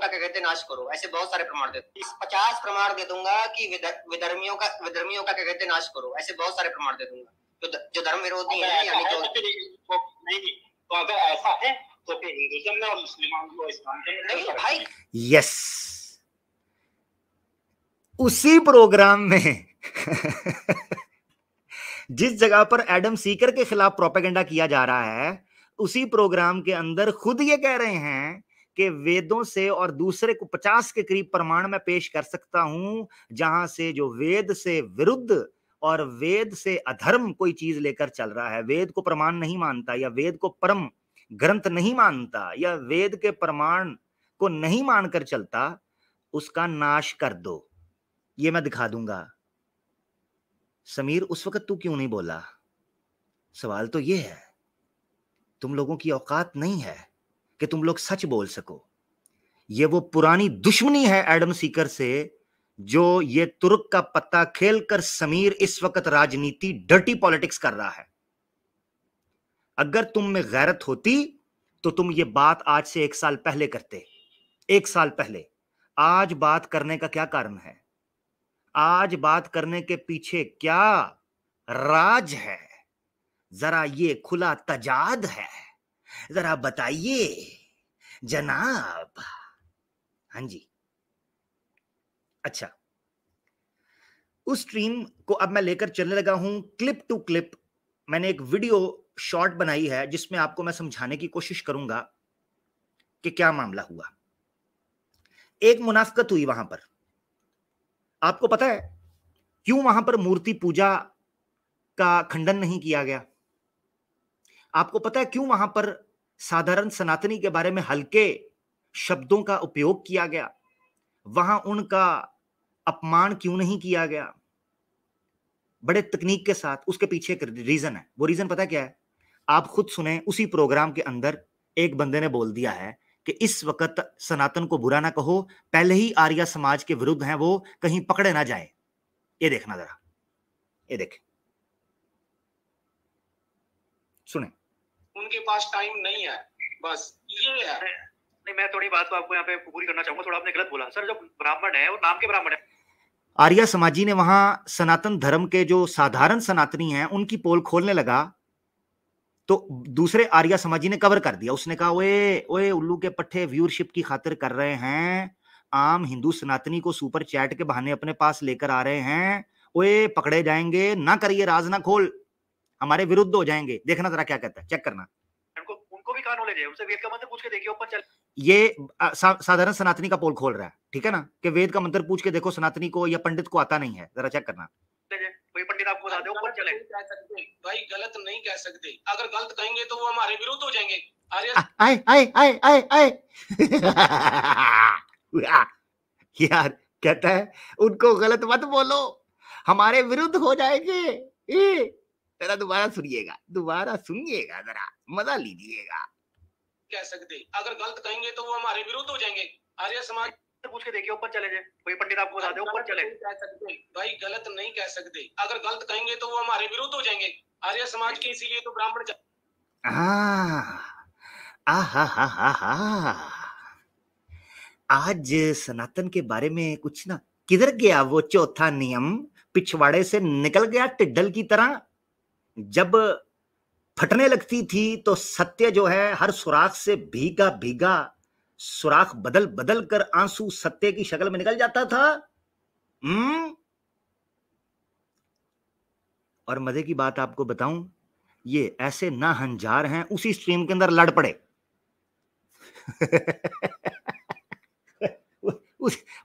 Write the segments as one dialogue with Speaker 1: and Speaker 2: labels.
Speaker 1: का क्या कहते हैं नाश करो। ऐसे बहुत सारे प्रमाण दे 50 प्रमाण दे दूंगा कि विधर्मियों का क्या कहते हैं नाश करो। ऐसे बहुत सारे प्रमाण दे दूंगा जो धर्म विरोधी है, यानी जो नहीं। तो अगर ऐसा है तो फिर हिंदुइज्म में और मुस्लिमान को इस्लाम में नहीं भाई।
Speaker 2: यस, उसी प्रोग्राम में जिस जगह पर एडम सीकर के खिलाफ प्रोपेगेंडा किया जा रहा है, उसी प्रोग्राम के अंदर खुद ये कह रहे हैं कि वेदों से और दूसरे को 50 के करीब प्रमाण मैं पेश कर सकता हूं, जहां से जो वेद से विरुद्ध और वेद से अधर्म कोई चीज लेकर चल रहा है, वेद को प्रमाण नहीं मानता या वेद को परम ग्रंथ नहीं मानता या वेद के प्रमाण को नहीं मानकर चलता, उसका नाश कर दो। ये मैं दिखा दूंगा। समीर, उस वक्त तू क्यों नहीं बोला? सवाल तो ये है, तुम लोगों की औकात नहीं है कि तुम लोग सच बोल सको। ये वो पुरानी दुश्मनी है एडम सीकर से, जो ये तुर्क का पत्ता खेलकर समीर इस वक्त राजनीति, डर्टी पॉलिटिक्स कर रहा है। अगर तुम में गैरत होती तो तुम ये बात आज से 1 साल पहले करते। 1 साल पहले। आज बात करने का क्या कारण है? आज बात करने के पीछे क्या राज है? जरा ये खुला तजाद है, जरा बताइए जनाब। हाँ जी। अच्छा, उस स्ट्रीम को अब मैं लेकर चलने लगा हूं क्लिप टू क्लिप। मैंने एक वीडियो शॉर्ट बनाई है जिसमें आपको मैं समझाने की कोशिश करूंगा कि क्या मामला हुआ। एक मुनाफिकत हुई वहां पर। आपको पता है क्यों वहां पर मूर्ति पूजा का खंडन नहीं किया गया? आपको पता है क्यों वहां पर साधारण सनातनी के बारे में हल्के शब्दों का उपयोग किया गया? वहां उनका अपमान क्यों नहीं किया गया बड़े तकनीक के साथ? उसके पीछे एक रीजन है। वो रीजन पता क्या है? आप खुद सुने। उसी प्रोग्राम के अंदर एक बंदे ने बोल दिया है कि इस वक्त सनातन को बुरा ना कहो, पहले ही आर्य समाज के विरुद्ध हैं वो, कहीं पकड़े ना जाए। ये देखना जरा, ये देख, सुने।
Speaker 1: उनके पास टाइम नहीं है, बस ये है। नहीं, मैं थोड़ी बात को आपको यहाँ पे पूरी करना चाहूंगा। थोड़ा आपने गलत बोला सर। जो ब्राह्मण है वो नाम के ब्राह्मण है।
Speaker 2: आर्य समाजी ने वहां सनातन धर्म के जो साधारण सनातनी हैं उनकी पोल खोलने लगा तो दूसरे आर्य समाजी ने कवर कर दिया। उसने कहा ओए ओए उल्लू के पट्टे व्यूअरशिप की खातिर कर रहे हैं, आम हिंदू सनातनी को सुपर चैट के बहाने अपने पास लेकर आ रहे हैं, ओए पकड़े जाएंगे, ना करिए, राज ना खोल, हमारे विरुद्ध हो जाएंगे। देखना जरा क्या कहता है, चेक करना।
Speaker 1: उनको भी कहा नॉलेज है, उनसे वेद का मंत्र पूछ के देखिए ऊपर चल।
Speaker 2: ये साधारण सनातनी का पोल खोल रहा है, ठीक है ना, कि वेद का मंत्र पूछ के देखो सनातनी को या पंडित को आता नहीं है, जरा चेक करना।
Speaker 1: कोई पंडित आपको बता दे ऊपर चले। भाई गलत नहीं कह सकते, अगर गलत कहेंगे तो वो हमारे विरुद्ध हो जाएंगे।
Speaker 2: आए आए आए आए आए यार कहता है उनको गलत मत बोलो, हमारे विरुद्ध हो जाएंगे। जरा दोबारा सुनिएगा, दोबारा सुनिएगा, जरा मजा लीजिएगा।
Speaker 1: कह सकते, अगर गलत कहेंगे तो वो हमारे विरुद्ध हो जाएंगे। आर्य समाज पूछ के देखिए ऊपर चले जाए। कोई पंडित आपको बता दे ऊपर चले। भाई गलत नहीं कह सकते, अगर गलत कहेंगे तो वो हमारे विरुद्ध हो जाएंगे। आर्य समाज के इसीलिए तो ब्राह्मण
Speaker 2: आज सनातन के बारे में कुछ ना, किधर गया वो चौथा नियम? पिछवाड़े से निकल गया टिड्डल की तरह। जब फटने लगती थी तो सत्य जो है हर सुराख से भीगा भीगा सुराख बदल बदल कर आंसू सत्य की शक्ल में निकल जाता था। और मजे की बात आपको बताऊं, ये ऐसे ना हंजार हैं, उसी स्ट्रीम के अंदर लड़ पड़े।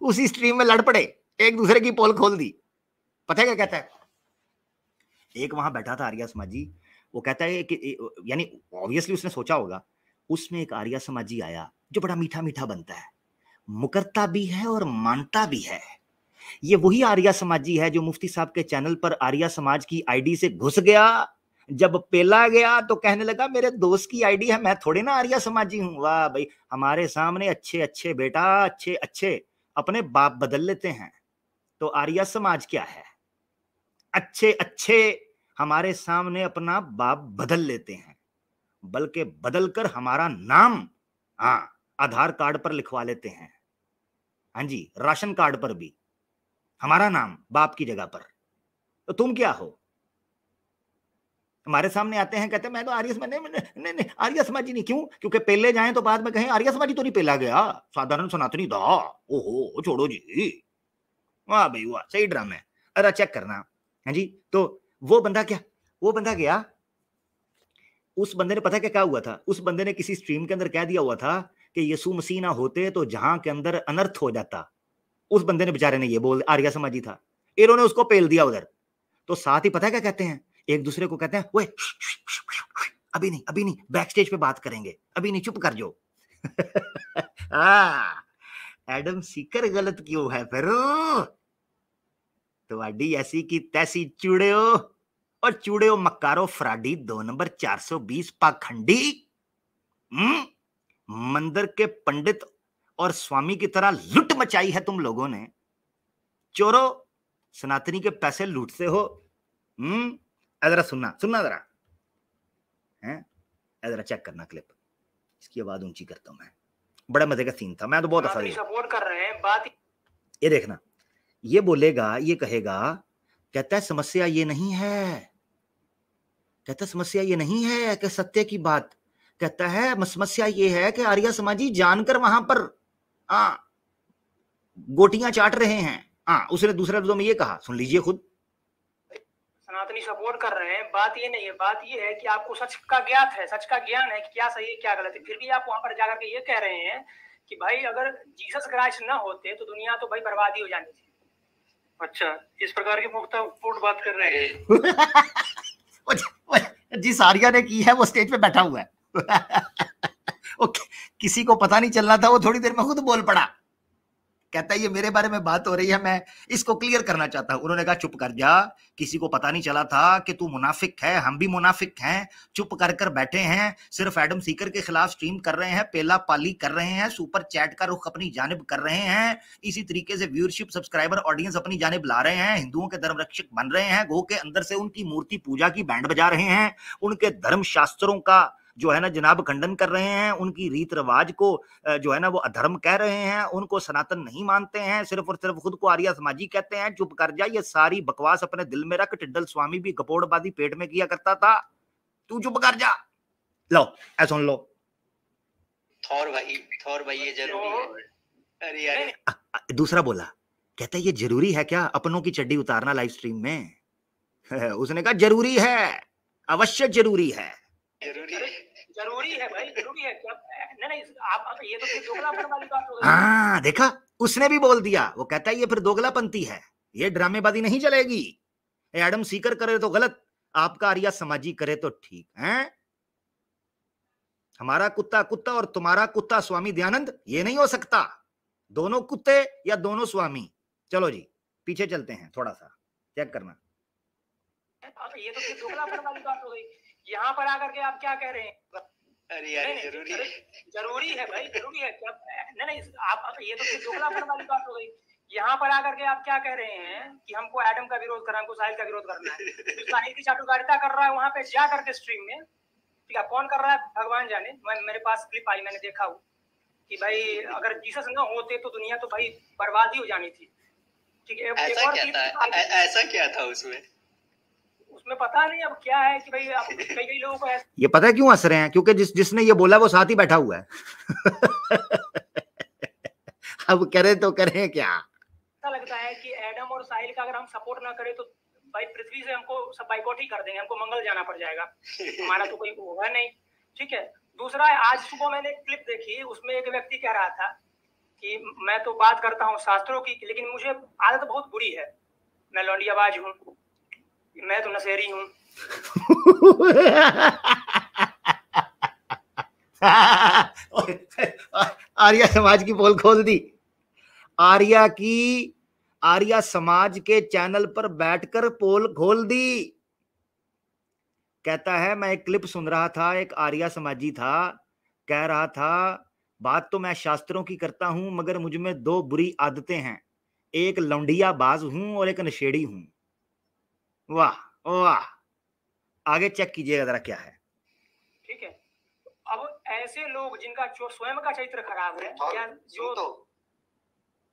Speaker 2: उसी स्ट्रीम में लड़ पड़े, एक दूसरे की पोल खोल दी। पता है क्या कहता है? एक वहां बैठा था आर्य समाजी, वो कहता है कि यानी ऑब्वियसली उसने सोचा होगा, उसमें एक आर्य समाजी आया जो बड़ा मीठा मीठा बनता है, मुकरता भी है और मानता भी है। ये वही आर्य समाजी है जो मुफ्ती साहब के चैनल पर आर्य समाज की आईडी से घुस गया। जब पेला गया तो कहने लगा मेरे दोस्त की आईडी है, मैं थोड़े ना आर्य समाजी हूं। वाह भाई, हमारे सामने अच्छे अच्छे बेटा, अच्छे अच्छे अपने बाप बदल लेते हैं, तो आर्य समाज क्या है? अच्छे अच्छे हमारे सामने अपना बाप बदल लेते हैं, बल्कि बदलकर हमारा नाम आधार कार्ड पर लिखवा लेते हैं। हाँ जी, राशन कार्ड पर भी हमारा नाम बाप की जगह पर। तो तुम क्या हो? हमारे सामने आते हैं, कहते हैं मैं तो आर्य समाजी नहीं, आर्य समाजी नहीं। क्यों? क्योंकि पहले जाएं तो बाद में कहें आर्य समाजी तो नहीं पहला गया, साधारण सनातनी था। ओहो छोड़ो जी, वाह भाई वाह, सही ड्रामा है। अरे चेक करना। हाँ जी, तो वो बंदा क्या, वो बंदा गया, उस बंदे ने पता क्या हुआ था, उस बंदे ने किसी स्ट्रीम के अंदर कह दिया हुआ था कि यीशु मसीह ना होते तो जहां के अंदर अनर्थ हो जाता। उस बंदे ने बेचारे ने ये बोल, आर्य समाजी था, इन्होंने उसको पेल दिया उधर। तो साथ ही पता क्या कहते हैं, एक दूसरे को कहते हैं, ओए अभी नहीं, अभी नहीं, बैक स्टेज पे बात करेंगे, अभी नहीं, चुप कर जो। एडम सीकर गलत क्यों है फिर? ਤੁਹਾਡੀ ऐसी की तैसी चूड़ेओ, और चूड़ेओ मक्कारो फ्राडी 2 नंबर 420 पाखंडी। मंदिर के पंडित और स्वामी की तरह लुट मचाई है तुम लोगों ने। चोरो, सनातनी के पैसे लूटते हो। जरा सुनना जरा, हैं जरा चेक करना क्लिप, इसकी आवाज ऊंची करता हूं मैं। बड़ा मजे का सीन था, मैं तो बहुत हंसा।
Speaker 1: सपोर्ट कर रहे हैं बात,
Speaker 2: ये देखना, ये बोलेगा, ये कहेगा, कहता है समस्या ये नहीं है, कहता है समस्या ये नहीं है कि सत्य की बात, कहता है समस्या ये है कि आर्य समाजी जानकर वहां पर गोटियां चाट रहे हैं। उसने दूसरे लफ्जों में ये कहा, सुन लीजिए खुद।
Speaker 1: सनातनी सपोर्ट कर रहे हैं, बात ये नहीं है, बात ये है कि आपको सच का ज्ञात है, सच का ज्ञान है कि क्या सही है क्या गलत है, फिर भी आप वहां पर जाकर के ये कह रहे हैं कि भाई अगर जीसस क्राइस्ट ना होते तो दुनिया तो भाई बर्बादी हो जानी थी। अच्छा, इस प्रकार की मुफ्त बात कर रहे हैं।
Speaker 2: जिस आर्या ने की है वो स्टेज पे बैठा हुआ है। किसी को पता नहीं चलना था, वो थोड़ी देर में खुद बोल पड़ा। कहता है ये मेरे बारे में बात हो रही है, मैं इसको क्लियर करना चाहता हूं। उन्होंने कहा चुप कर जा, किसी को पता नहीं चला था कि तू मुनाफिक है, हम भी मुनाफिक हैं, चुप कर बैठे हैं, सिर्फ एडम सीकर के खिलाफ स्ट्रीम कर रहे हैं, पेला पाली कर रहे हैं, सुपर चैट का रुख अपनी जानिब कर रहे हैं, इसी तरीके से व्यूअरशिप, सब्सक्राइबर, ऑडियंस अपनी जानिब ला रहे हैं, हिंदुओं के धर्म रक्षक बन रहे हैं, गो के अंदर से उनकी मूर्ति पूजा की बैंड बजा रहे हैं, उनके धर्म शास्त्रों का जो है ना जनाब खंडन कर रहे हैं, उनकी रीत रिवाज को जो है ना वो अधर्म कह रहे हैं, उनको सनातन नहीं मानते हैं, सिर्फ और सिर्फ खुद को आर्य समाजी कहते हैं। चुप कर जा, ये सारी बकवास अपने दिल में रख। टिड्डल स्वामी भी गपोड़बाजी पेट में किया करता था, तू चुप कर जा। लो ऐसा सुन लो,
Speaker 1: थौर भाई ये जरूरी है। अरे यार,
Speaker 2: दूसरा बोला, कहता है ये जरूरी है क्या अपनों की चड्डी उतारना लाइव स्ट्रीम में? उसने कहा जरूरी है, अवश्य जरूरी है,
Speaker 1: जरूरी है भाई, जरूरी है। नहीं आप ये तो दोगलापन वाली बात हो गई।
Speaker 2: हाँ देखा, उसने भी बोल दिया। वो कहता है ये फिर दोगलापंती है, ये ड्रामेबाजी नहीं चलेगी। एडम सीकर करे तो गलत, आपका आर्या समाजी करे तो ठीक है। हमारा कुत्ता कुत्ता और तुम्हारा कुत्ता स्वामी दयानंद, ये नहीं हो सकता। दोनों कुत्ते या दोनों स्वामी। चलो जी पीछे चलते हैं, थोड़ा सा चेक करना।
Speaker 1: ये तो दोगलापन वाली बात हो गई। यहाँ पर आकर के आप क्या कह रहे हैं? अरे यार जरूरी है भाई, जरूरी है। नहीं आप ये तो दोगलापन वाली बात हो गई। यहाँ पर आकर के आप क्या कह रहे हैं कि हमको एडम का विरोध करना, हमको साहिल का विरोध करना है। साहिल की चाटुकारिता कर रहा है वहां पे जा करके स्ट्रीम में, ठीक है, कौन कर रहा है भगवान जाने। मेरे पास क्लिप आई, मैंने देखा हूँ कि भाई अगर जीसस न होते तो दुनिया तो भाई बर्बादी हो जानी थी। ठीक है, ऐसा क्या था उसमें पता नहीं अब क्या है कि भाई कई लोगों को
Speaker 2: ये पता है क्यों हंस रहे हैं? क्योंकि जिसने ये बोला वो साथ ही बैठा हुआ है। अब करे तो करें क्या?
Speaker 1: ऐसा लगता है कि एडम और साहिल का अगर हम सपोर्ट ना करें तो भाई पृथ्वी से हमको सब बाइकआउट ही कर देंगे, हमको मंगल जाना पड़ जाएगा। हमारा तो कोई होगा नहीं। ठीक है, दूसरा आज सुबह मैंने एक क्लिप देखी, उसमें एक व्यक्ति कह रहा था कि मैं तो बात करता हूँ शास्त्रों की, लेकिन मुझे आदत बहुत बुरी है, मैं लौंडियाबाज हूँ, मैं तो नशेरी हूं।
Speaker 2: आर्या समाज की पोल खोल दी। आर्या समाज के चैनल पर बैठकर पोल खोल दी। कहता है मैं एक क्लिप सुन रहा था, एक आर्या समाजी था, कह रहा था बात तो मैं शास्त्रों की करता हूं मगर मुझ में 2 बुरी आदतें हैं, एक लौंडिया बाज हूं और एक नशेड़ी हूं। वाह वाह, आगे चेक कीजिएगा जरा क्या है।
Speaker 1: ठीक है, अब ऐसे लोग जिनका स्वयं का चरित्र खराब है, या जो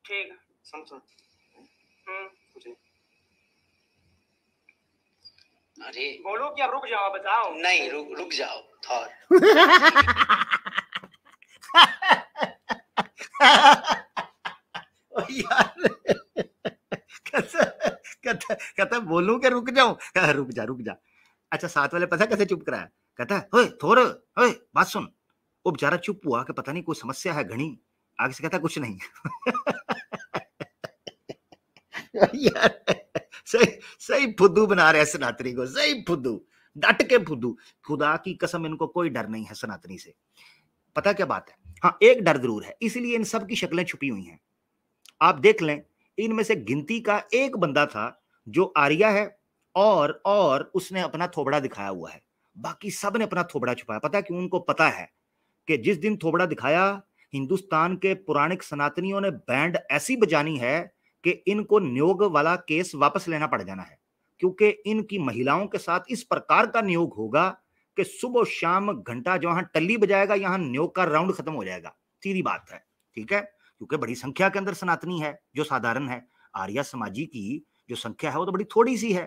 Speaker 1: ठीक, सुन सुन। कुछ नहीं। अरे बोलो कि अब रुक जाओ, बताओ। नहीं, रुक जाओ थोड़ा।
Speaker 2: यार कहता बोलूं कि रुक जाऊं? रुक जा। अच्छा, साथ वाले पता कैसे चुप कराया? कहता है ओए थोर, ओए बात सुन। वो बेचारा चुप हुआ कि पता नहीं कोई समस्या है घनी। आगे से कहता कुछ नहीं। यार सही सही फुद्दू बना रहे हैं सनातनी को, सही फुद्दू, डट के फुद्दू। खुदा की कसम, इनको कोई डर नहीं है सनातनी से। पता क्या बात है? हाँ, एक डर जरूर है, इसलिए इन सब की शक्लें छुपी हुई हैं। आप देख लें, इनमें से गिनती का एक बंदा था जो आर्या है और उसने अपना थोबड़ा दिखाया हुआ है। बाकी सब ने अपना थोबड़ा छुपाया। पता है क्यों? उनको पता है कि जिस दिन थोबड़ा दिखाया, हिंदुस्तान के पुराणिक सनातनियों ने बैंड ऐसी बजानी है कि इनको नियोग वाला केस वापस लेना पड़ जाना है, क्योंकि इनकी महिलाओं के साथ इस प्रकार का नियोग होगा कि सुबह शाम घंटा जहां टल्ली बजाएगा, यहां नियोग का राउंड खत्म हो जाएगा। सीधी बात है, ठीक है? क्योंकि बड़ी संख्या के अंदर सनातनी है जो साधारण है। आर्या समाजी की जो संख्या है वो तो बड़ी थोड़ी सी है।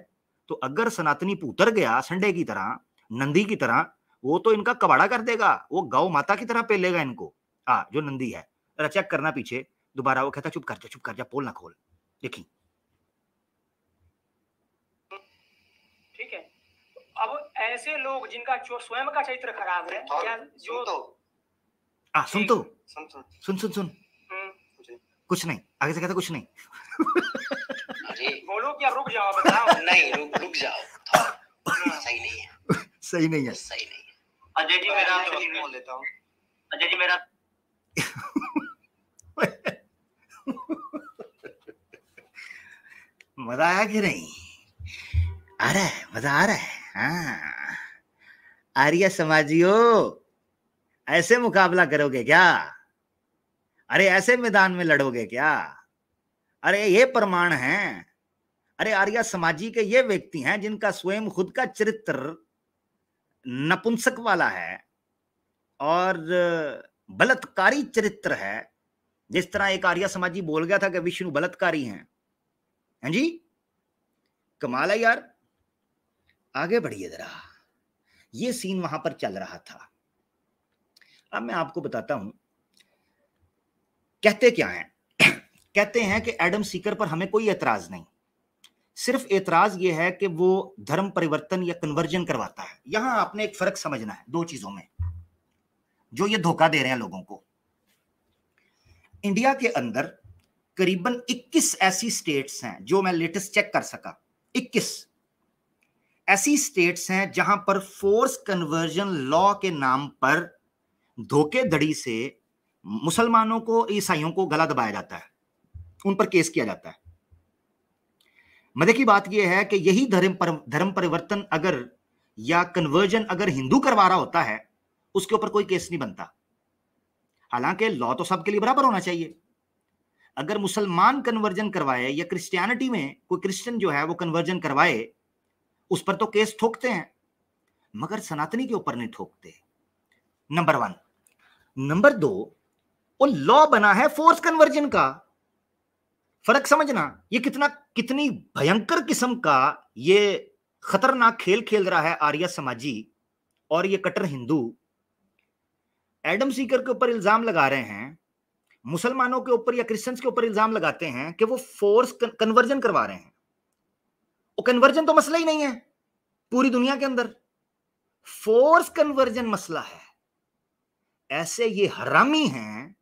Speaker 2: तो अगर सनातनी उतर गया संडे की तरह, नंदी की तरह, वो तो इनका कबाड़ा कर देगा, वो गौ माता की तरह पेलेगा इनको। जो नंदी है। चेक करना पीछे दोबारा। वो कहता चुप कर जा, पोल ना खोल। देखी,
Speaker 1: ठीक है? अब ऐसे लोग जिनका जो स्वयं का चरित्र खराब है, क्या जो
Speaker 2: सुन कुछ नहीं। आगे से कहता कुछ नहीं।
Speaker 1: अरे बोलो कि अब रुक जाओ, बताओ। नहीं, रुक जाओ थोड़ा। सही नहीं है,
Speaker 2: सही नहीं है।
Speaker 1: अजय जी मेरा बोल देता हूँ। अजय जी मेरा
Speaker 2: मजा आया कि नहीं? आ रहा है, मजा आ रहा है। हाँ, आर्य समाजियों, ऐसे मुकाबला करोगे क्या? अरे ऐसे मैदान में लड़ोगे क्या? अरे ये प्रमाण है। अरे आर्य समाजी के ये व्यक्ति हैं जिनका स्वयं खुद का चरित्र नपुंसक वाला है और बलात्कारी चरित्र है। जिस तरह एक आर्य समाजी बोल गया था कि विष्णु बलात्कारी हैं जी। कमाल है यार। आगे बढ़िए जरा। ये सीन वहां पर चल रहा था। अब मैं आपको बताता हूं कहते क्या हैं। कहते हैं कि एडम सीकर पर हमें कोई एतराज नहीं, सिर्फ एतराज यह है कि वो धर्म परिवर्तन या कन्वर्जन करवाता है। यहां आपने एक फर्क समझना है दो चीजों में जो ये धोखा दे रहे हैं लोगों को। इंडिया के अंदर करीबन 21 ऐसी स्टेट्स हैं जो मैं लेटेस्ट चेक कर सका। 21 ऐसी स्टेट्स हैं जहां पर फोर्स कन्वर्जन लॉ के नाम पर धोखेधड़ी से मुसलमानों को, ईसाइयों को गला दबाया जाता है, उन पर केस किया जाता है। मजे की बात यह है कि यही धर्म परिवर्तन अगर या कन्वर्जन अगर हिंदू करवा रहा होता है, उसके ऊपर कोई केस नहीं बनता। हालांकि लॉ तो सबके लिए बराबर होना चाहिए। अगर मुसलमान कन्वर्जन करवाए या क्रिश्चियनिटी में कोई क्रिश्चियन जो है वो कन्वर्जन करवाए, उस पर तो केस ठोकते हैं, मगर सनातनी के ऊपर नहीं ठोकते। नंबर 1। नंबर 2, वो लॉ बना है फोर्स कन्वर्जन का। फर्क समझना, ये कितनी भयंकर किस्म का ये खतरनाक खेल खेल रहा है आर्य समाजी और ये कट्टर हिंदू। एडम सीकर के ऊपर इल्जाम लगा रहे हैं, मुसलमानों के ऊपर या क्रिश्चियंस के ऊपर इल्जाम लगाते हैं कि वो फोर्स कन्वर्जन करवा रहे हैं। वो कन्वर्जन तो मसला ही नहीं है पूरी दुनिया के अंदर, फोर्स कन्वर्जन मसला है। ऐसे ये हरामी हैं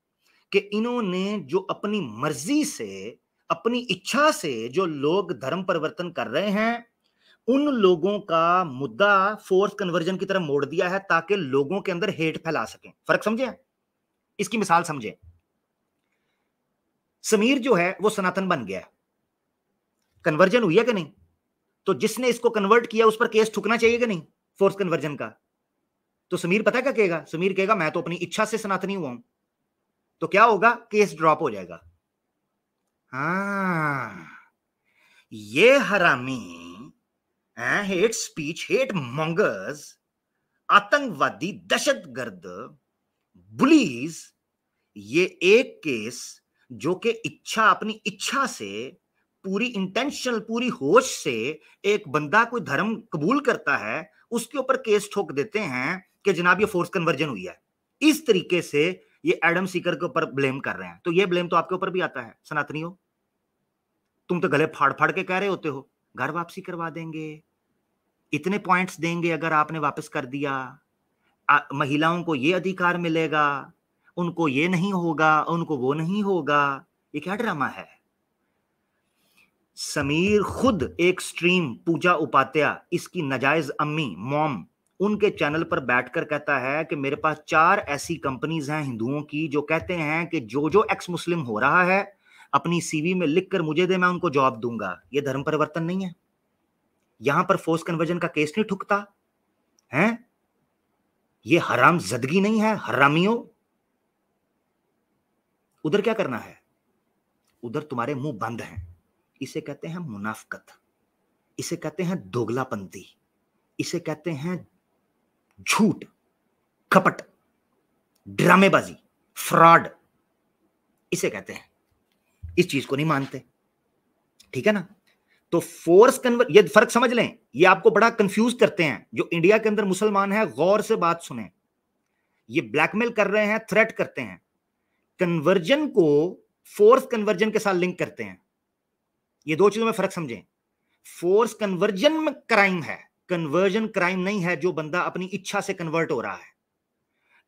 Speaker 2: कि इन्होंने जो अपनी मर्जी से, अपनी इच्छा से जो लोग धर्म परिवर्तन कर रहे हैं, उन लोगों का मुद्दा फोर्स कन्वर्जन की तरफ मोड़ दिया है ताकि लोगों के अंदर हेट फैला सकें। फर्क समझे? इसकी मिसाल समझे। समीर जो है वो सनातन बन गया, कन्वर्जन हुई है कि नहीं? तो जिसने इसको कन्वर्ट किया उस पर केस ठुकना चाहिए कि नहीं फोर्स कन्वर्जन का? तो समीर पता क्या कहेगा? समीर कहेगा मैं तो अपनी इच्छा से सनातनी हुआ हूं। तो क्या होगा? केस ड्रॉप हो जाएगा। हाँ, ये हरामी हेट स्पीच, हेट मॉन्गर्स, आतंकवादी, दहशतगर्द, बुलीज, ये एक केस जो कि इच्छा, अपनी इच्छा से, पूरी इंटेंशनल, पूरी होश से एक बंदा कोई धर्म कबूल करता है, उसके ऊपर केस ठोक देते हैं कि जनाब ये फोर्स कन्वर्जन हुई है। इस तरीके से ये एडम सीकर के ऊपर ब्लेम कर रहे हैं। तो ये ब्लेम तो आपके ऊपर भी आता है सनातनियों। तुम तो गले फाड़ फाड़ के कह रहे होते हो घर वापसी करवा देंगे, इतने पॉइंट्स देंगे अगर आपने वापस कर दिया, महिलाओं को ये अधिकार मिलेगा, उनको ये नहीं होगा, उनको वो नहीं होगा। ये क्या ड्रामा है? समीर खुद एक स्ट्रीम, पूजा उपाध्याय, इसकी नाजायज अम्मी मॉम, उनके चैनल पर बैठकर कहता है कि मेरे पास 4 ऐसी कंपनीज हैं हिंदुओं की जो कहते हैं कि जो जो एक्स मुस्लिम हो रहा है अपनी सीवी में लिखकर मुझे दे, मैं उनको जॉब दूंगा। ये धर्म परिवर्तन नहीं है? यहां पर फोर्स कन्वर्जन का केस नहीं ठुकता है? ये हराम जदगी नहीं है हरामियों? उधर क्या करना है? उधर तुम्हारे मुंह बंद हैं। इसे कहते हैं मुनाफकत, इसे कहते हैं दोगलापंती, इसे कहते हैं झूठ, कपट, ड्रामेबाजी, फ्रॉड, इसे कहते हैं। इस चीज को नहीं मानते, ठीक है ना? तो फोर्स कन्वर्ट, ये फर्क समझ लें, ये आपको बड़ा कंफ्यूज करते हैं। जो इंडिया के अंदर मुसलमान है, गौर से बात सुने, ये ब्लैकमेल कर रहे हैं, थ्रेट करते हैं, कन्वर्जन को फोर्स कन्वर्जन के साथ लिंक करते हैं। ये 2 चीजों में फर्क समझें। फोर्स कन्वर्जन में क्राइम है, कन्वर्जन क्राइम नहीं है जो बंदा अपनी इच्छा से कन्वर्ट हो रहा है।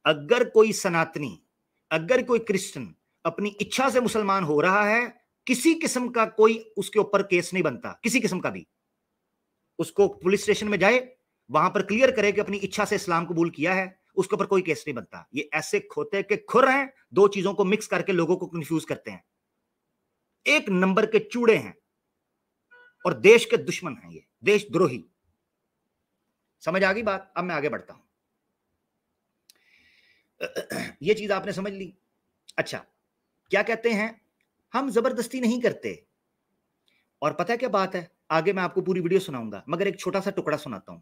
Speaker 2: अगर कोई सनातनी, अगर कोई क्रिश्चियन अपनी इच्छा से मुसलमान हो रहा है, किसी किस्म का कोई उसके ऊपर केस नहीं बनता, किसी किस्म का भी। उसको पुलिस स्टेशन में जाए, वहां पर क्लियर करे कि अपनी इच्छा से इस्लाम कबूल किया है, उसके ऊपर कोई केस नहीं बनता। ये ऐसे खोते के खुर हैं, 2 चीजों को मिक्स करके लोगों को कंफ्यूज करते हैं। एक नंबर के चूड़े हैं और देश के दुश्मन हैं, ये देशद्रोही। समझ आ गई बात? अब मैं आगे बढ़ता हूं। ये चीज आपने समझ ली। अच्छा, क्या कहते हैं, हम जबरदस्ती नहीं करते। और पता है क्या बात है, आगे मैं आपको पूरी वीडियो सुनाऊंगा, मगर एक छोटा सा टुकड़ा सुनाता हूं।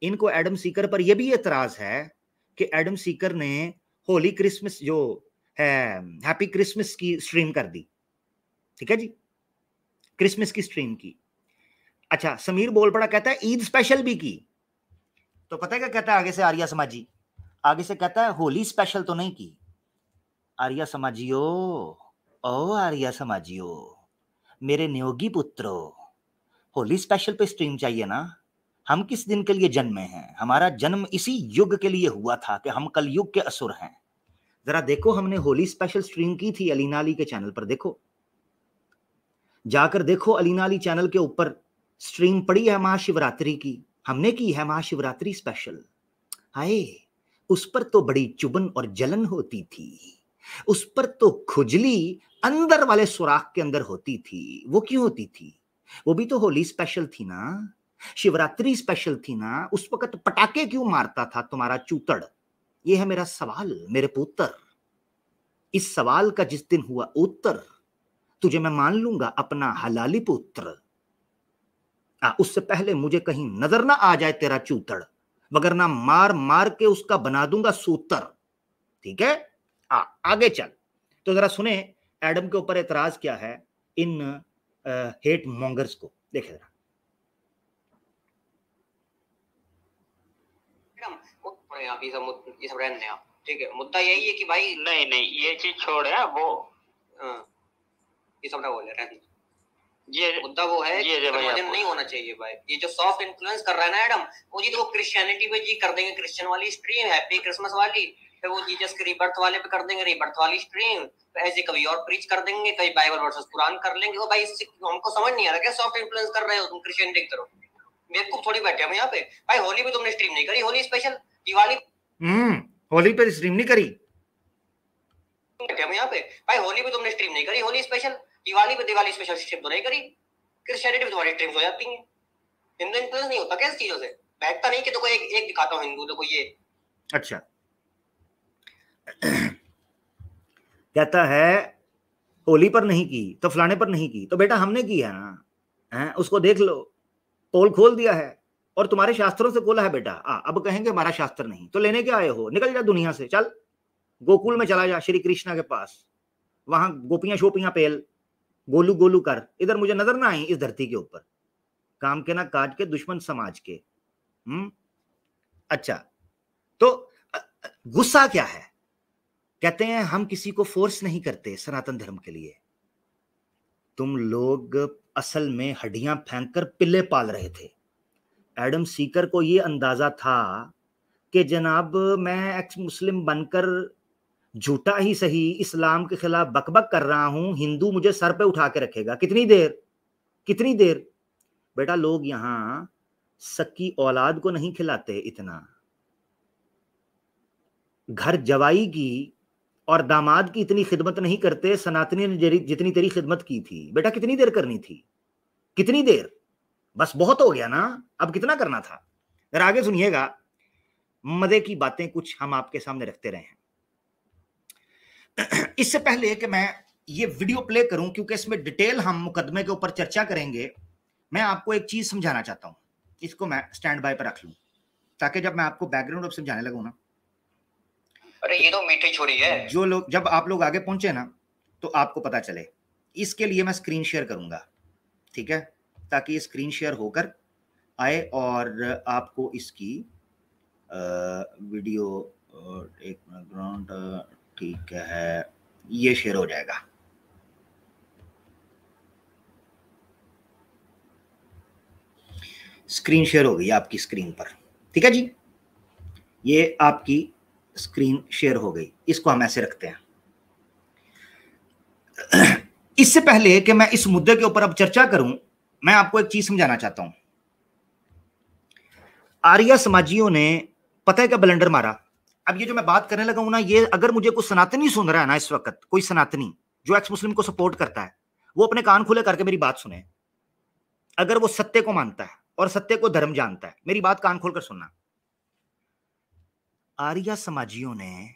Speaker 2: इनको एडम सीकर पर यह भी एतराज है कि एडम सीकर ने होली क्रिसमस जो है, हैप्पी क्रिसमस की स्ट्रीम कर दी। ठीक है जी, क्रिसमस की स्ट्रीम की। अच्छा, समीर बोल पड़ा, कहता है ईद स्पेशल भी की। तो पता है क्या कहता है आगे से आर्या समाजी? आगे से कहता है होली स्पेशल तो नहीं की। आर्या समाजियो, ओ आर्या समाजियो, मेरे नियोगी पुत्रो, होली स्पेशल पे स्ट्रीम चाहिए ना? हम किस दिन के लिए जन्मे हैं? हमारा जन्म इसी युग के लिए हुआ था कि हम कल युग के असुर हैं। जरा देखो, हमने होली स्पेशल स्ट्रीम की थी अलीना अली के चैनल पर। देखो, जाकर देखो, अलीना अली चैनल के ऊपर स्ट्रीम पड़ी है महाशिवरात्रि की, हमने की है महाशिवरात्रि स्पेशल। हाय, उस पर तो बड़ी चुभन और जलन होती थी, उस पर तो खुजली अंदर वाले सुराख के अंदर होती थी। वो क्यों होती थी? वो भी तो होली स्पेशल थी ना, शिवरात्रि स्पेशल थी ना। उस वक्त पटाखे क्यों मारता था तुम्हारा चूतड़? ये है मेरा सवाल मेरे पुत्र। इस सवाल का जिस दिन हुआ उत्तर, तुझे मैं मान लूंगा अपना हलाली पुत्र। उससे पहले मुझे कहीं नजर ना आ जाए तेरा चूतड़, वगरना मार मार के उसका बना दूंगा सूतर। ठीक है, आगे चल। तो जरा सुने एडम के ऊपर एतराज क्या है इन हेट मॉन्गर्स को, देखे जरा।
Speaker 1: ये सब रहने हैं, ठीक है। मुद्दा यही है कि भाई नहीं ये चीज छोड़ है वो, ये सब ना बोले रहने। ये मुद्दा वो है कि कन्वर्जन नहीं होना चाहिए भाई। ये जो सॉफ्ट इन्फ्लुएंस कर रहा है ना एडम, वो जी तो वो क्रिश्चियनिटी पे जी कर देंगे, क्रिश्चियन वाली स्ट्रीम हैप्पी क्रिसमस वाली, फिर वो जीसस के रीबर्थ वाले पे कर देंगे रीबर्थ वाली स्ट्रीम, ऐसे कभी और प्रीच कर देंगे, कभी बाइबल वर्सेस कुरान कर लेंगे। वो भाई हमको समझ नहीं आ रहा क्या सॉफ्ट इन्फ्लुएंस कर रहे हो तुम क्रिश्चियनिटी की तरफ? बेवकूफ थोड़ी बैठे हम यहाँ पे। भाई होली पे तुमने स्ट्रीम नहीं करी, होली स्पेशल, दिवाली
Speaker 2: होली पे स्ट्रीम नहीं करी,
Speaker 1: हम यहाँ पे। भाई होली पे तुमने स्ट्रीम नहीं करी, होली स्पेशल, दिवाली पे दिवाली स्पेशल स्ट्रीम तो नहीं करी। क्रिश्चियनिटी में तुम्हारी स्ट्रीम्स हो जाती हैं। हिंदू इन्फ्लुएंस नहीं होता कैसी चीजों से? बैठता नहीं कि तो कोई एक दिखाता हूँ हिंदू, देखो ये।
Speaker 2: अच्छा, कहता है होली पर नहीं की तो फलाने पर नहीं की। तो बेटा हमने की है ना, उसको देख लो, पोल खोल दिया है और तुम्हारे शास्त्रों से खोला है बेटा। अब कहेंगे हमारा शास्त्र नहीं, तो लेने क्या आए हो? निकल जा दुनिया से, चल गोकुल में चला जा, श्री कृष्णा के पास। वहां गोपियां शोपियां पेल, गोलू गोलू कर, इधर मुझे नजर ना आई इस धरती के ऊपर, काम के ना काज के, दुश्मन समाज के। अच्छा, तो गुस्सा क्या है? कहते हैं हम किसी को फोर्स नहीं करते सनातन धर्म के लिए। तुम लोग असल में हड्डियां फेंक कर पिल्ले पाल रहे थे। एडम सीकर को यह अंदाजा था कि जनाब मैं एक्स मुस्लिम बनकर झूठा ही सही इस्लाम के खिलाफ बकबक कर रहा हूं, हिंदू मुझे सर पे उठा के रखेगा। कितनी देर, कितनी देर? बेटा लोग यहां सक्की औलाद को नहीं खिलाते इतना, घर जवाई की और दामाद की इतनी खिदमत नहीं करते सनातनी ने जितनी तेरी खिदमत की थी। बेटा कितनी देर करनी थी, कितनी देर? बस बहुत हो गया ना, अब कितना करना था? जरा आगे सुनिएगा, मजे की बातें कुछ हम आपके सामने रखते रहे हैं। इससे पहले कि मैं ये वीडियो प्ले करूं, क्योंकि इसमें डिटेल हम मुकदमे के ऊपर चर्चा करेंगे, मैं आपको एक चीज समझाना चाहता हूं। इसको मैं स्टैंड बाय पर रख लूं ताकि जब मैं आपको बैकग्राउंड समझाने लगूं ना,
Speaker 1: अरे ये तो मीठी छोरी है,
Speaker 2: जो लोग, जब आप लोग आगे पहुंचे ना तो आपको पता चले। इसके लिए मैं स्क्रीन शेयर करूंगा, ठीक है, ताकि ये स्क्रीन शेयर होकर आए और आपको इसकी वीडियो एक बैकग्राउंड, ठीक है, ये शेयर हो जाएगा। स्क्रीन शेयर हो गई आपकी स्क्रीन पर, ठीक है जी, ये आपकी स्क्रीन शेयर हो गई। इसको हम ऐसे रखते हैं। इससे पहले कि मैं इस मुद्दे के ऊपर अब चर्चा करूं, मैं आपको एक चीज समझाना चाहता हूं। आर्य समाजियों ने पता है क्या ब्लंडर मारा? अब ये जो मैं बात करने लगा हूं ना, ये अगर मुझे कोई सनातनी सुन रहा है ना इस वक्त, कोई सनातनी जो एक्स मुस्लिम को सपोर्ट करता है, वो अपने कान खुले करके मेरी बात सुने। अगर वो सत्य को मानता है और सत्य को धर्म जानता है, मेरी बात कान खोलकर सुनना। आर्य समाजियों ने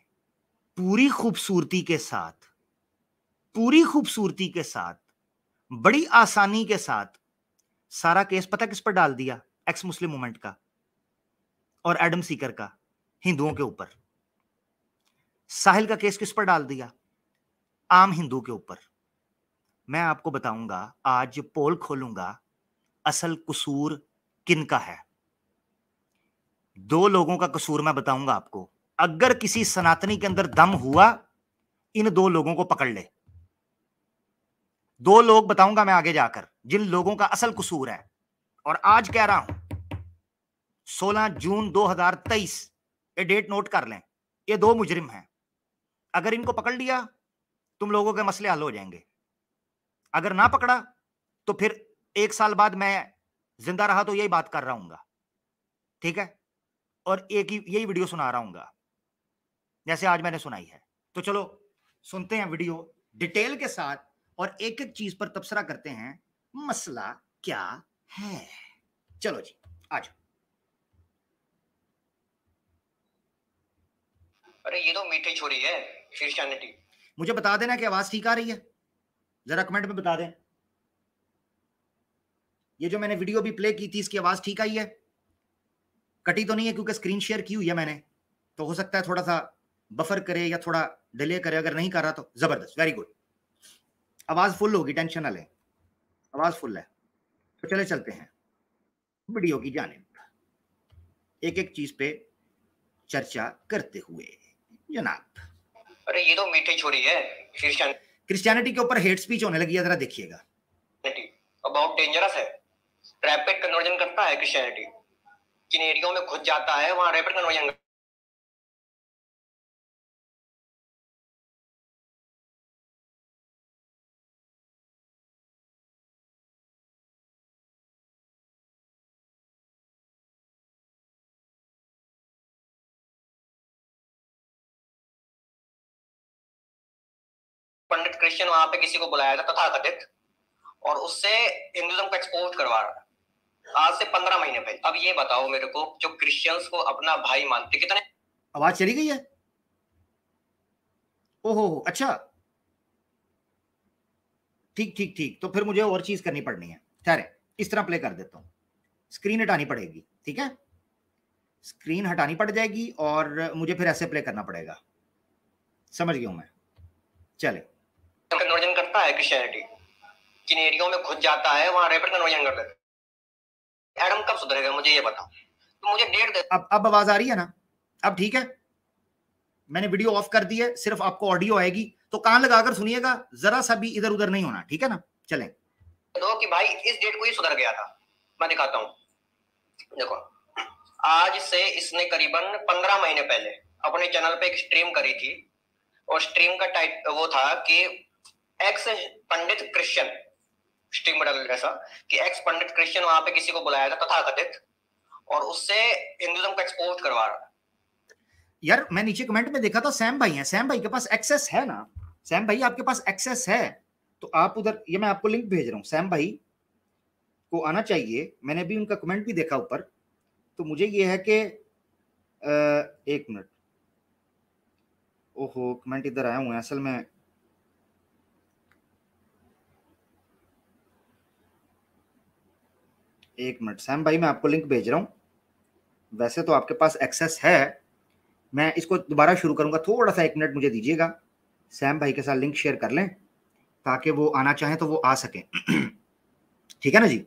Speaker 2: पूरी खूबसूरती के साथ, पूरी खूबसूरती के साथ, बड़ी आसानी के साथ सारा केस पता किस पर डाल दिया? एक्स मुस्लिम मूवमेंट का और एडम सीकर का, हिंदुओं के ऊपर। साहिल का केस किस पर डाल दिया? आम हिंदू के ऊपर। मैं आपको बताऊंगा, आज पोल खोलूंगा, असल कसूर किनका है। दो लोगों का कसूर मैं बताऊंगा आपको। अगर किसी सनातनी के अंदर दम हुआ, इन दो लोगों को पकड़ ले। दो लोग बताऊंगा मैं आगे जाकर, जिन लोगों का असल कसूर है। और आज कह रहा हूं 16 जून 2023, ये डेट नोट कर लें। ये दो मुजरिम हैं, अगर इनको पकड़ लिया तुम लोगों के मसले हल हो जाएंगे। अगर ना पकड़ा तो फिर 1 साल बाद मैं जिंदा रहा तो यही बात कर रहा हूंगा, ठीक है, और एक ही यही वीडियो सुना रहा हूंगा जैसे आज मैंने सुनाई है। तो चलो सुनते हैं वीडियो डिटेल के साथ और एक एक चीज पर तबसरा करते हैं, मसला क्या है। चलो जी, आज।
Speaker 1: अरे ये तो मीठी छोरी है, क्रिश्चियनिटी।
Speaker 2: मुझे बता देना कि आवाज ठीक आ रही है, जरा कमेंट में बता दें। ये जो मैंने वीडियो भी प्ले की थी, इसकी आवाज ठीक आई है? कटी तो नहीं है? क्योंकि स्क्रीन शेयर की हुई है मैंने, तो हो सकता है थोड़ा सा बफर करे या थोड़ा डिले करे। अगर नहीं कर रहा तो जबरदस्त, वेरी गुड। आवाज फुल होगी, टेंशन ना लें, आवाज फुल है। तो चले चलते हैं वीडियो की जानिब, एक एक चीज पे चर्चा करते हुए जनाब।
Speaker 1: अरे ये तो मीठी छोरी है,
Speaker 2: क्रिश्चियनिटी के ऊपर हेट स्पीच होने लगी है, जरा देखिएगा।
Speaker 1: बहुत डेंजरस है, रैपिड कन्वर्जन करता है क्रिश्चियनिटी। जिन एरियो में घुस जाता है वहां रैपिड कन्वर्जन। पंडित क्रिश्चियन वहां पे किसी को बुलाया था तथाकथित, और उससे हिंदुइज्म को एक्सपोज करवा रहा है आज से 15 महीने पहले। अब ये बताओ मेरे को, जो क्रिश्चियंस को अपना भाई मानते, कितने।
Speaker 2: आवाज चली गई है? ओहो, अच्छा, ठीक ठीक ठीक। तो फिर मुझे और चीज करनी पड़नी है। ठहरे, इस तरह प्ले कर देता हूं, स्क्रीन हटानी पड़ेगी, ठीक है, स्क्रीन हटानी पड़ जाएगी और मुझे फिर ऐसे प्ले करना पड़ेगा। समझ गया हूं मैं। चले,
Speaker 1: करता है क्रिश्चियनिटी, जिन एरियो में घुस जाता है वहां रैपिड कन्वर्जन कर देता है। एडम कब सुधरेगा मुझे ये बताओ। तो मुझे डेट दे।
Speaker 2: अब आवाज आ रही है ना? अब ठीक है, मैंने वीडियो ऑफ कर दी है, सिर्फ आपको ऑडियो आएगी, तो कान लगाकर सुनिएगा, जरा सा भी इधर उधर नहीं होना, ठीक है ना? चलें।
Speaker 1: तो कि भाई इस डेट को ये सुधर गया था, मैं दिखाता हूँ। देखो, आज से इसने करीबन 15 महीने पहले अपने चैनल पे एक स्ट्रीम करी थी, और स्ट्रीम का टाइटल वो था कि एक्स पंडित क्रिश्चियन, स्ट्रीम बदल ऐसा कि एक्स पंडित क्रिश्चियन वहां पे किसी को बुलाया था तथाकथित, और उससे हिंदुइज्म को एक्सपोज करवा रहा।
Speaker 2: यार मैं नीचे कमेंट में देखा था सैम भाई हैं, सैम भाई के पास एक्सेस है ना? सैम भाई आपके पास एक्सेस है तो आप उधर, ये मैं आपको लिंक भेज रहा हूँ, सैम भाई को आना चाहिए, मैंने भी उनका कमेंट भी देखा ऊपर। तो मुझे ये है कि एक मिनट, ओहो कमेंट इधर आया हूँ असल में, एक मिनट सैम भाई मैं आपको लिंक भेज रहा हूँ। वैसे तो आपके पास एक्सेस है, मैं इसको दोबारा शुरू करूंगा, थोड़ा सा 1 मिनट मुझे दीजिएगा, सैम भाई के साथ लिंक शेयर कर लें ताकि वो आना चाहें तो वो आ सके। ठीक है ना जी?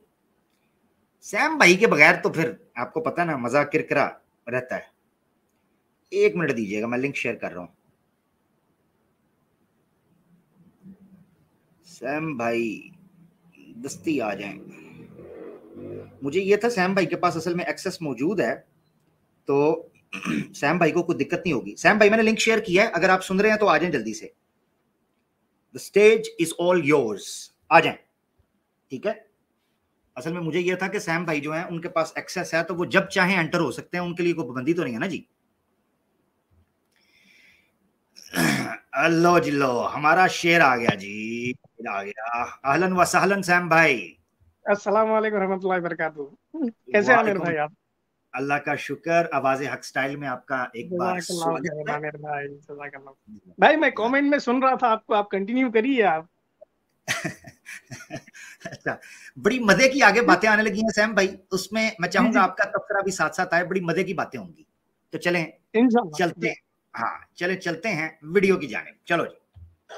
Speaker 2: सैम भाई के बगैर तो फिर आपको पता ना मजा किरकिरा रहता है। 1 मिनट दीजिएगा, मैं लिंक शेयर कर रहा हूं। सैम भाई दस्ती आ जाएं। मुझे ये था सैम भाई के पास असल में एक्सेस मौजूद है, तो सैम भाई को कोई दिक्कत नहीं होगी। सैम भाई मैंने लिंक शेयर किया है, अगर आप सुन रहे हैं तो आ जाएं जल्दी से। The stage is all yours, आ जाएं। ठीक है, असल में मुझे यह था कि सैम भाई जो हैं उनके पास एक्सेस है तो वो जब चाहे एंटर हो सकते हैं, उनके लिए कोई पाबंदी तो नहीं है ना जी। लो जी लो, हमारा शेर आ गया जी, आ गया। अहलन व सहलन सैम भाई।
Speaker 3: अस्सलाम वालेकुम रहमतुल्लाहि व बरकातहू। कैसे आमिर भाई आप?
Speaker 2: अल्लाह का शुक्र। आवाज़े हक स्टाइल में आपका एक बार स्वागत है।
Speaker 3: आमिर भाई जज़ाकल्लाह। भाई मैं कमेंट में सुन रहा था आपको, आप कंटिन्यू करिए आप।
Speaker 2: अच्छा, बड़ी मजे की आगे बातें आने लगी हैं सैम भाई, उसमें मैं चाहूंगा आपका तबसरा भी साथ साथ आए, बड़ी मजे की बातें होंगी। तो चलें चलते हैं, हाँ चले चलते हैं वीडियो की जानिब। चलो जी।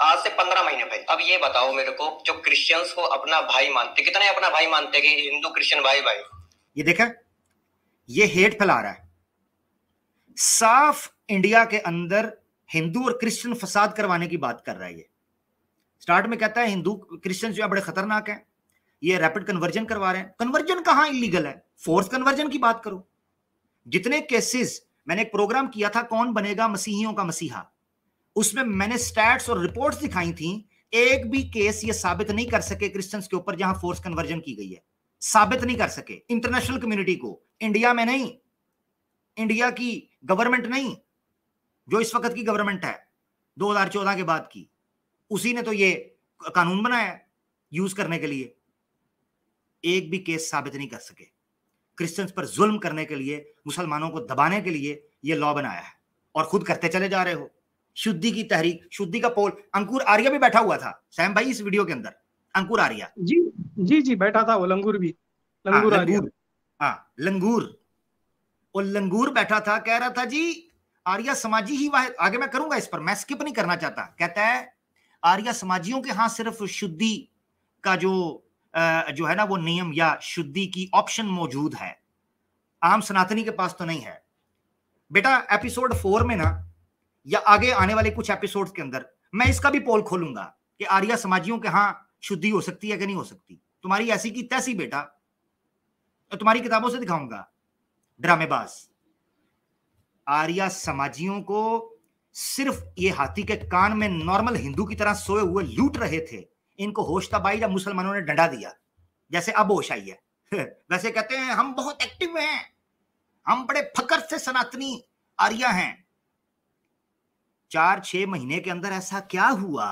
Speaker 1: आज से 15 महीने पहले। अब ये बताओ मेरे को, जो क्रिश्चियंस को अपना भाई मानते, कितने अपना भाई मानते कि हिंदू क्रिश्चियन भाई भाई?
Speaker 2: ये देखा, ये हेट फैला रहा है साफ, इंडिया के अंदर हिंदू और क्रिश्चियन फसाद करवाने की बात कर रहा है। ये स्टार्ट में कहता है हिंदू क्रिश्चियन जो है बड़े खतरनाक हैं, ये रैपिड कन्वर्जन करवा रहे हैं। कन्वर्जन कहां इलीगल है? फोर्स कन्वर्जन की बात करो। जितने केसेस, मैंने एक प्रोग्राम किया था कौन बनेगा मसीहियों का मसीहा, उसमें मैंने स्टैट्स और रिपोर्ट्स दिखाई थी, एक भी केस ये साबित नहीं कर सके क्रिश्चियंस के ऊपर जहां फोर्स कन्वर्जन की गई है, साबित नहीं कर सके। इंटरनेशनल कम्युनिटी को, इंडिया में नहीं, इंडिया की गवर्नमेंट नहीं, जो इस वक्त की गवर्नमेंट है 2014 के बाद की, उसी ने तो ये कानून बनाया यूज करने के लिए। एक भी केस साबित नहीं कर सके। क्रिश्चियंस पर जुल्म करने के लिए, मुसलमानों को दबाने के लिए ये लॉ बनाया है, और खुद करते चले जा रहे हो। शुद्धि की तहरीक, शुद्धि का पोल, अंकुर आर्या भी बैठा हुआ था सैम भाई इस वीडियो के अंदर। अंकुर आर्या
Speaker 3: जी जी जी बैठा था, वो लंगूर भी, लंगूर आर्या,
Speaker 2: हाँ लंगूर, वो लंगूर बैठा था, कह रहा था जी आर्या समाजी ही वाहिद। आगे मैं करूंगा इस पर, मैं स्किप नहीं करना चाहता। कहता है आर्या समाजियों के हाथ सिर्फ शुद्धि का जो है ना वो नियम या शुद्धि की ऑप्शन मौजूद है, आम सनातनी के पास तो नहीं है। बेटा एपिसोड 4 में ना, या आगे आने वाले कुछ एपिसोड्स के अंदर मैं इसका भी पोल खोलूंगा कि आर्या समाजियों के हां शुद्धि हो सकती है कि नहीं हो सकती। तुम्हारी ऐसी की तैसी बेटा, तो तुम्हारी किताबों से दिखाऊंगा ड्रामेबाज। आर्या समाजियों को सिर्फ ये हाथी के कान में नॉर्मल हिंदू की तरह सोए हुए लूट रहे थे, इनको होश था भाई जब मुसलमानों ने डंडा दिया, जैसे अब होश आई है। वैसे कहते हैं हम बहुत एक्टिव हैं, हम बड़े फकर से सनातनी आर्या हैं। 4-6 महीने के अंदर ऐसा क्या हुआ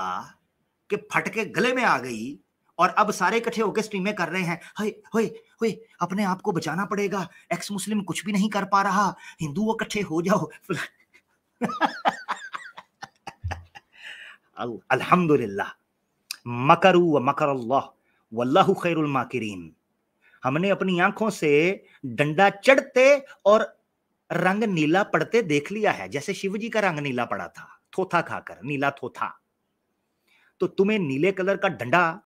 Speaker 2: कि फटके गले में आ गई, और अब सारे इकट्ठे होकर स्ट्रीमें कर रहे हैं, होए अपने आप को बचाना पड़ेगा, एक्स मुस्लिम कुछ भी नहीं कर पा रहा, हिंदू वो इकट्ठे हो जाओ। अल्हम्दुलिल्लाह, मकरू व मकर अल्लाह वल्लाहु खैरुल माकिरीन। हमने अपनी आंखों से डंडा चढ़ते और रंग नीला पड़ते देख लिया है, जैसे शिव जी का रंग नीला पड़ा था थोथा खाकर, नीला थोथा। तो तुम्हें नीले कलर का डंडा